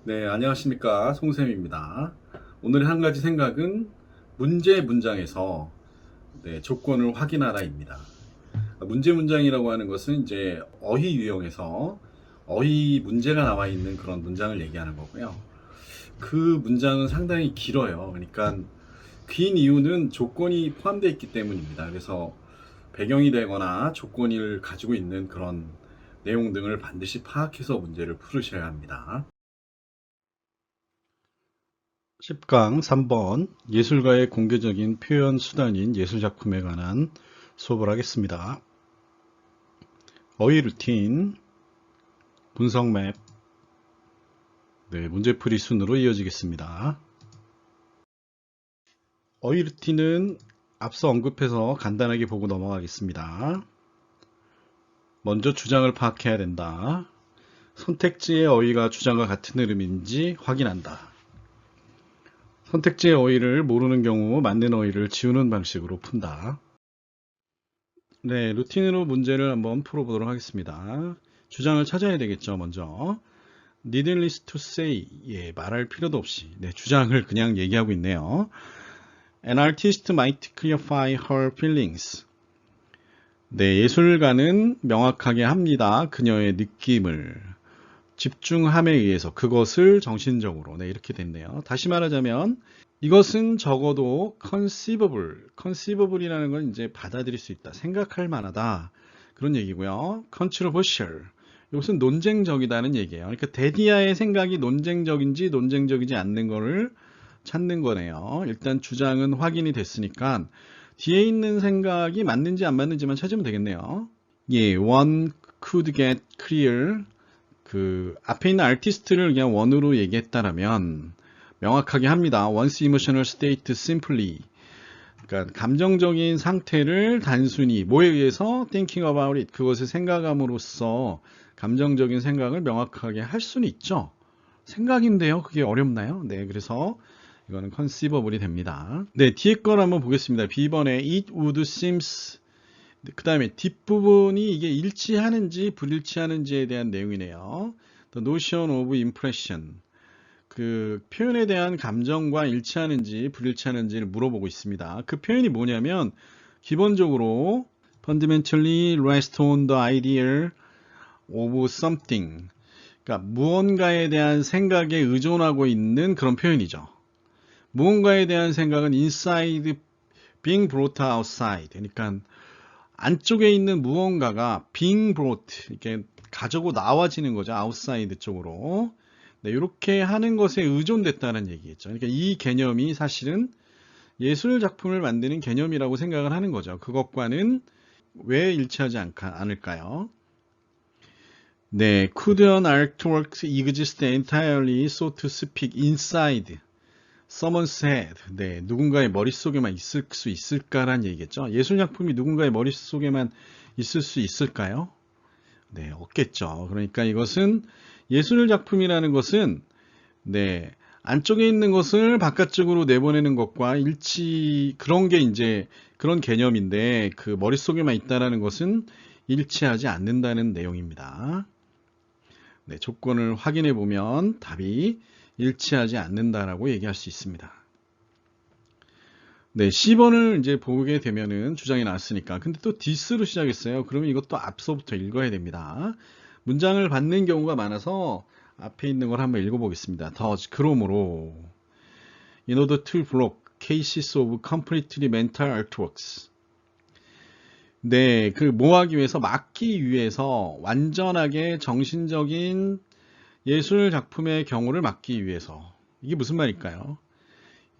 네, 안녕하십니까. 송쌤입니다. 오늘의 한 가지 생각은 문제 문장에서 조건을 확인하라입니다. 문제 문장이라고 하는 것은 이제 어휘 유형에서 어휘 문제가 나와 있는 그런 문장을 얘기하는 거고요. 그 문장은 상당히 길어요. 그러니까 긴 이유는 조건이 포함되어 있기 때문입니다. 그래서 배경이 되거나 조건을 가지고 있는 그런 내용 등을 반드시 파악해서 문제를 풀으셔야 합니다. 10강 3번 예술가의 공개적인 표현 수단인 예술작품에 관한 수업을 하겠습니다. 어휘 루틴, 분석 맵, 문제풀이 순으로 이어지겠습니다. 어휘 루틴은 앞서 언급해서 간단하게 보고 넘어가겠습니다. 먼저 주장을 파악해야 된다. 선택지의 어휘가 주장과 같은 흐름인지 확인한다. 선택지의 어휘를 모르는 경우 맞는 어휘를 지우는 방식으로 푼다. 네, 루틴으로 문제를 한번 풀어보도록 하겠습니다. 주장을 찾아야 되겠죠, 먼저. Needless to say, 말할 필요도 없이. 주장을 그냥 얘기하고 있네요. An artist might clarify her feelings. 예술가는 명확하게 합니다. 그녀의 느낌을. 집중함에 의해서 그것을 정신적으로. 이렇게 됐네요. 다시 말하자면, 이것은 적어도 conceivable이라는 건 이제 받아들일 수 있다, 생각할 만하다, 그런 얘기고요. controversial, 이것은 논쟁적이다는 얘기예요. 그러니까 데디아의 생각이 논쟁적인지 논쟁적이지 않는 거를 찾는 거네요. 일단 주장은 확인이 됐으니까 뒤에 있는 생각이 맞는지 안 맞는지만 찾으면 되겠네요. one could get clear, 그 앞에 있는 artist를 그냥 one으로 얘기했다라면 명확하게 합니다. One's emotional state simply. 그러니까 감정적인 상태를 단순히 뭐에 의해서 thinking about it, 그것을 생각함으로써 감정적인 생각을 명확하게 할 수는 있죠. 생각인데요. 그게 어렵나요? 그래서 이거는 conceivable이 됩니다. 뒤에 걸 한번 보겠습니다. B번에 it would seems, 그 다음에 뒷부분이 이게 일치하는지 불일치하는지에 대한 내용이네요. The notion of impression, 그 표현에 대한 감정과 일치하는지 불일치하는지를 물어보고 있습니다. 그 표현이 뭐냐면 기본적으로 fundamentally rest on the idea of something, 그러니까 무언가에 대한 생각에 의존하고 있는 그런 표현이죠. 무언가에 대한 생각은 inside being brought outside, 그러니까 안쪽에 있는 무언가가 being brought, 이렇게 가지고 나와지는 거죠. outside 쪽으로. 이렇게 하는 것에 의존됐다는 얘기겠죠. 그러니까 이 개념이 사실은 예술 작품을 만드는 개념이라고 생각을 하는 거죠. 그것과는 왜 일치하지 않을까요? Could an artwork exist entirely, so to speak, inside someone's head? 누군가의 머릿속에만 있을 수 있을까라는 얘기겠죠. 예술 작품이 누군가의 머릿속에만 있을 수 있을까요? 없겠죠. 그러니까 이것은 예술 작품이라는 것은 안쪽에 있는 것을 바깥쪽으로 내보내는 것과 그런 게 이제 그런 개념인데, 그 머릿속에만 있다라는 것은 일치하지 않는다는 내용입니다. 조건을 확인해 보면 답이 일치하지 않는다라고 얘기할 수 있습니다. C번을 이제 보게 되면은 주장이 나왔으니까. 근데 또 this로 시작했어요. 그러면 이것도 앞서부터 읽어야 됩니다. 문장을 받는 경우가 많아서 앞에 있는 걸 한번 읽어보겠습니다. Thus, 그러므로 in order to block cases of completely mental artworks. 그 뭐하기 위해서, 막기 위해서, 완전하게 정신적인 예술 작품의 경우를 막기 위해서. 이게 무슨 말일까요?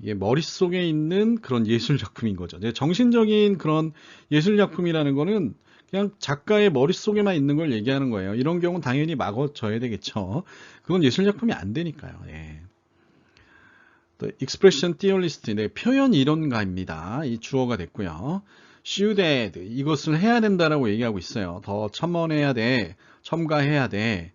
이게 머릿속에 있는 그런 예술 작품인 거죠. 정신적인 그런 예술 작품이라는 거는 그냥 작가의 머릿속에만 있는 걸 얘기하는 거예요. 이런 경우는 당연히 막아줘야 되겠죠. 그건 예술 작품이 안 되니까요. 또 expression theorist, 표현 이론가입니다. 이 주어가 됐고요. should add, 이것을 해야 된다라고 얘기하고 있어요. 더 첨언해야 돼, 첨가해야 돼.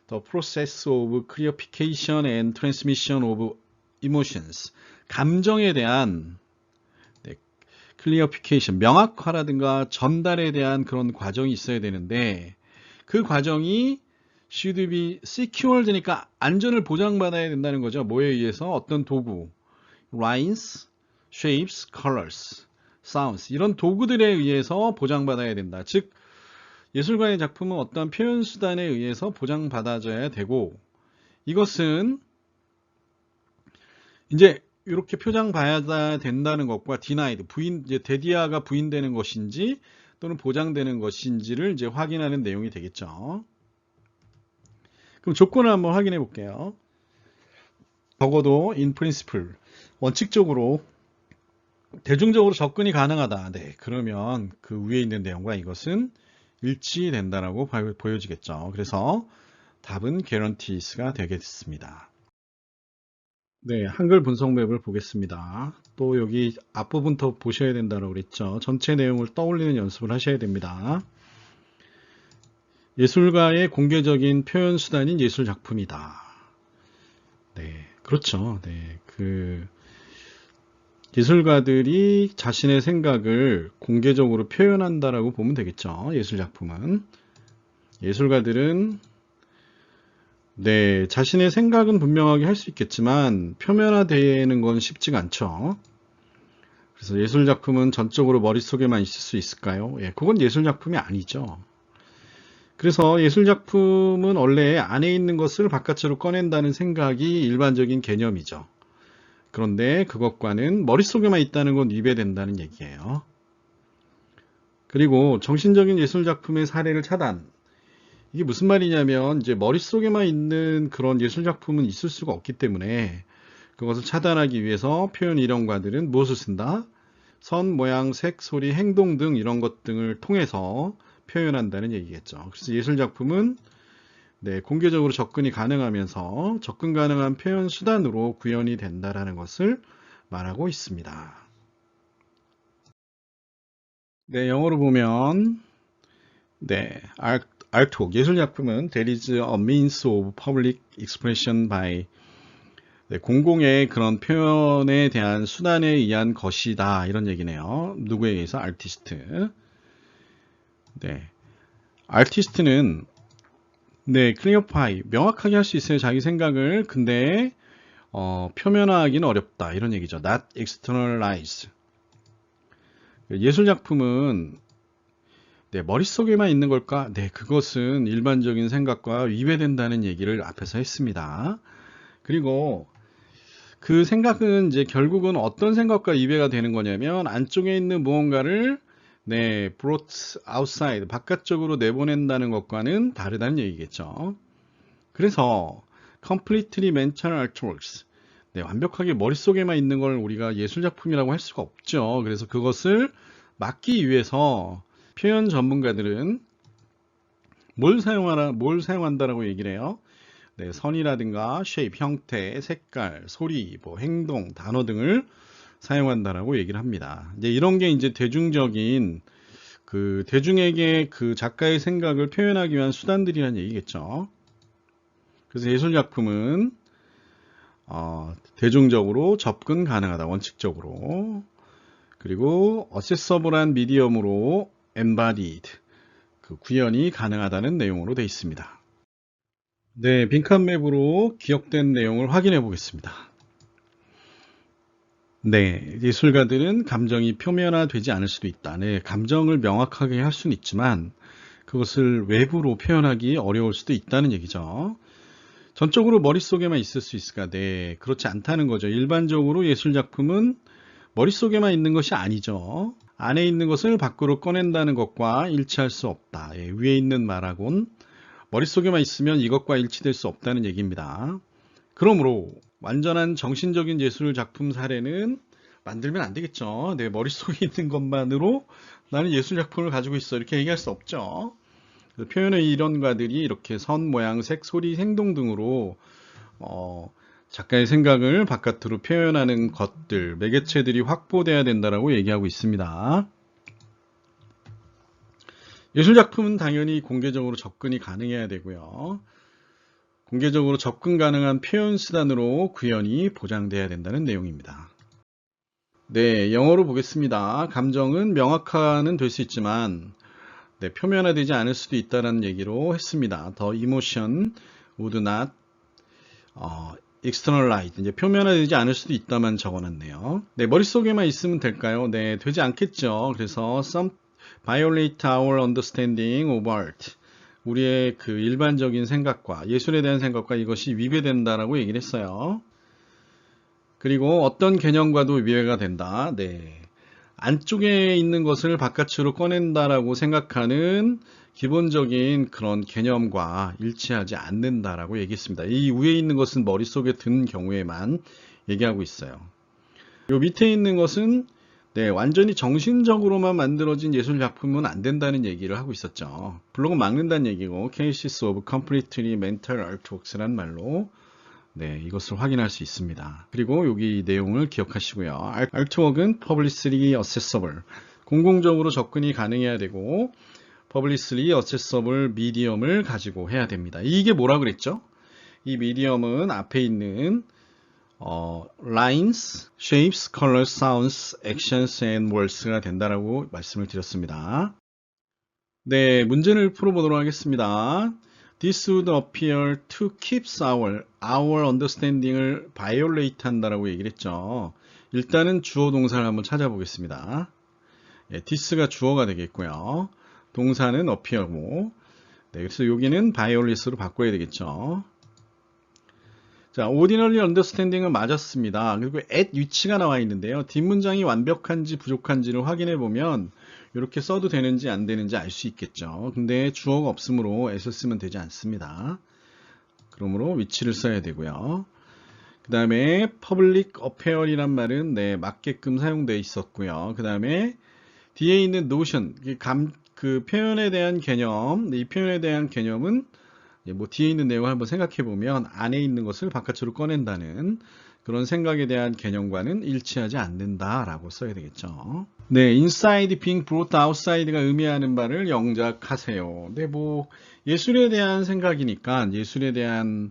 The process of clarification and transmission of emotions, 감정에 대한 clarification, 명확화라든가 전달에 대한 그런 과정이 있어야 되는데, 그 과정이 should be secured니까 안전을 보장받아야 된다는 거죠. 뭐에 의해서? 어떤 도구, lines, shapes, colors, sounds 이런 도구들에 의해서 보장받아야 된다. 즉 예술가의 작품은 어떠한 표현 수단에 의해서 보장받아져야 되고 이것은 이제 이렇게 표장받아야 된다는 것과 denied, 이제 데디아가 부인되는 것인지 또는 보장되는 것인지를 이제 확인하는 내용이 되겠죠. 그럼 조건을 한번 확인해 볼게요. 적어도 in principle, 원칙적으로 대중적으로 접근이 가능하다. 네, 그러면 그 위에 있는 내용과 이것은 일치된다라고 보여지겠죠. 그래서 답은 guarantees가 되겠습니다. 네, 한글 분석 맵을 보겠습니다. 또 여기 앞부분부터 보셔야 된다고 그랬죠. 전체 내용을 떠올리는 연습을 하셔야 됩니다. 예술가의 공개적인 표현 수단인 예술 작품이다. 네, 그렇죠. 네, 예술가들이 자신의 생각을 공개적으로 표현한다라고 보면 되겠죠. 예술 작품은. 예술가들은 네, 자신의 생각은 분명하게 할 수 있겠지만 표면화되는 건 쉽지가 않죠. 그래서 예술 작품은 전적으로 머릿속에만 있을 수 있을까요? 예, 그건 예술 작품이 아니죠. 그래서 예술 작품은 원래 안에 있는 것을 바깥으로 꺼낸다는 생각이 일반적인 개념이죠. 그런데 그것과는 머릿속에만 있다는 건 위배된다는 얘기예요. 그리고 정신적인 예술 작품의 사례를 차단. 이게 무슨 말이냐면 이제 머릿속에만 있는 그런 예술 작품은 있을 수가 없기 때문에 그것을 차단하기 위해서 표현 이론가들은 무엇을 쓴다? 선, 모양, 색, 소리, 행동 등 이런 것 등을 통해서 표현한다는 얘기겠죠. 그래서 예술 작품은 네, 공개적으로 접근이 가능하면서 접근 가능한 표현 수단으로 구현이 된다라는 것을 말하고 있습니다. 네, 영어로 보면 네, artwork, 예술 작품은 there is a means of public expression by 네, 공공의 그런 표현에 대한 수단에 의한 것이다 이런 얘기네요. 누구에 의해서? 아티스트. 네, 아티스트는 네, 클리어파이 명확하게 할 수 있어요. 자기 생각을. 근데 표면화하기는 어렵다 이런 얘기죠. Not externalize. 예술 작품은 네, 머릿속에만 있는 걸까? 네, 그것은 일반적인 생각과 위배된다는 얘기를 앞에서 했습니다. 그리고 그 생각은 이제 결국은 어떤 생각과 위배가 되는 거냐면 안쪽에 있는 무언가를 네, brought outside, 바깥쪽으로 내보낸다는 것과는 다르다는 얘기겠죠. 그래서 completely mental artworks, 네, 완벽하게 머릿속에만 있는 걸 우리가 예술작품이라고 할 수가 없죠. 그래서 그것을 막기 위해서 표현 전문가들은 뭘 사용한다라고 얘기를 해요? 네, 선이라든가 shape, 형태, 색깔, 소리, 뭐 행동, 단어 등을 사용한다라고 얘기를 합니다. 이제 이런 게 이제 대중적인 대중에게 그 작가의 생각을 표현하기 위한 수단들이라는 얘기겠죠. 그래서 예술 작품은 대중적으로 접근 가능하다, 원칙적으로. 그리고 accessible한 미디엄으로 embodied, 구현이 가능하다는 내용으로 되어 있습니다. 네, 빈칸 맵으로 기억된 내용을 확인해 보겠습니다. 네, 예술가들은 감정이 표면화되지 않을 수도 있다. 네, 감정을 명확하게 할 수는 있지만 그것을 외부로 표현하기 어려울 수도 있다는 얘기죠. 전적으로 머릿속에만 있을 수 있을까? 네, 그렇지 않다는 거죠. 일반적으로 예술작품은 머릿속에만 있는 것이 아니죠. 안에 있는 것을 밖으로 꺼낸다는 것과 일치할 수 없다. 예, 위에 있는 말하곤 머릿속에만 있으면 이것과 일치될 수 없다는 얘기입니다. 그러므로 완전한 정신적인 예술 작품 사례는 만들면 안 되겠죠. 내 머릿속에 있는 것만으로 나는 예술 작품을 가지고 있어 이렇게 얘기할 수 없죠. 표현의 이론가들이 이렇게 선, 모양, 색, 소리, 행동 등으로 작가의 생각을 바깥으로 표현하는 것들, 매개체들이 확보돼야 된다라고 얘기하고 있습니다. 예술 작품은 당연히 공개적으로 접근이 가능해야 되고요. 공개적으로 접근 가능한 표현 수단으로 구현이 보장돼야 된다는 내용입니다. 네, 영어로 보겠습니다. 감정은 명확화는 될 수 있지만 네, 표면화되지 않을 수도 있다는 얘기로 했습니다. The emotion would not externalize. 이제 표면화되지 않을 수도 있다만 적어놨네요. 네, 머릿속에만 있으면 될까요? 네, 되지 않겠죠. 그래서 some violate our understanding of art. 우리의 그 일반적인 생각과 예술에 대한 생각과 이것이 위배된다라고 얘기를 했어요. 그리고 어떤 개념과도 위배가 된다. 네. 안쪽에 있는 것을 바깥으로 꺼낸다라고 생각하는 기본적인 그런 개념과 일치하지 않는다라고 얘기했습니다. 이 위에 있는 것은 머릿속에 든 경우에만 얘기하고 있어요. 요 밑에 있는 것은 네, 완전히 정신적으로만 만들어진 예술 작품은 안 된다는 얘기를 하고 있었죠. 블록은 막는다는 얘기고 cases of completely mental artworks라는 말로 네, 이것을 확인할 수 있습니다. 그리고 여기 내용을 기억하시고요. artwork은 publicly accessible, 공공적으로 접근이 가능해야 되고 publicly accessible medium을 가지고 해야 됩니다. 이게 뭐라 그랬죠? 이 medium은 앞에 있는 lines, shapes, colors, sounds, actions, and words가 된다라고 말씀을 드렸습니다. 네, 문제를 풀어보도록 하겠습니다. This would appear to keep our understanding을 violate 한다라고 얘기를 했죠. 일단은 주어 동사를 한번 찾아보겠습니다. 예, this가 주어가 되겠고요. 동사는 appear고, 네, 그래서 여기는 violate로 바꿔야 되겠죠. 자, ordinary understanding은 맞았습니다. 그리고 at 위치가 나와 있는데요. 뒷문장이 완벽한지 부족한지를 확인해 보면 이렇게 써도 되는지 안 되는지 알 수 있겠죠. 근데 주어가 없으므로 at을 쓰면 되지 않습니다. 그러므로 위치를 써야 되고요. 그 다음에 public appear이란 말은 네, 맞게끔 사용되어 있었고요. 그 다음에 뒤에 있는 notion, 그 표현에 대한 개념, 이 표현에 대한 개념은 뭐 뒤에 있는 내용을 한번 생각해 보면 안에 있는 것을 바깥으로 꺼낸다는 그런 생각에 대한 개념과는 일치하지 않는다라고 써야 되겠죠. 네, inside being brought outside가 의미하는 바를 영작하세요. 네, 뭐 예술에 대한 생각이니까 예술에 대한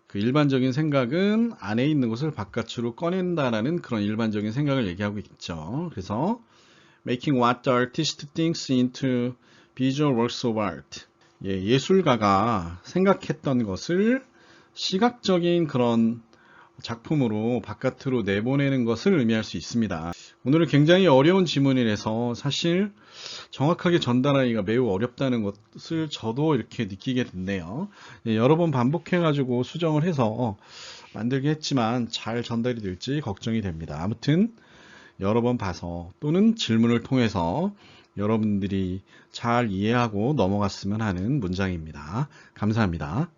그 일반적인 생각은 안에 있는 것을 바깥으로 꺼낸다라는 그런 일반적인 생각을 얘기하고 있죠. 그래서 making what the artist thinks into visual works of art. 예, 예술가가 생각했던 것을 시각적인 그런 작품으로 바깥으로 내보내는 것을 의미할 수 있습니다. 오늘은 굉장히 어려운 지문이라서 사실 정확하게 전달하기가 매우 어렵다는 것을 저도 이렇게 느끼게 됐네요. 예, 여러 번 반복해가지고 수정을 해서 만들게 했지만 잘 전달이 될지 걱정이 됩니다. 아무튼 여러 번 봐서 또는 질문을 통해서 여러분들이 잘 이해하고 넘어갔으면 하는 문장입니다. 감사합니다.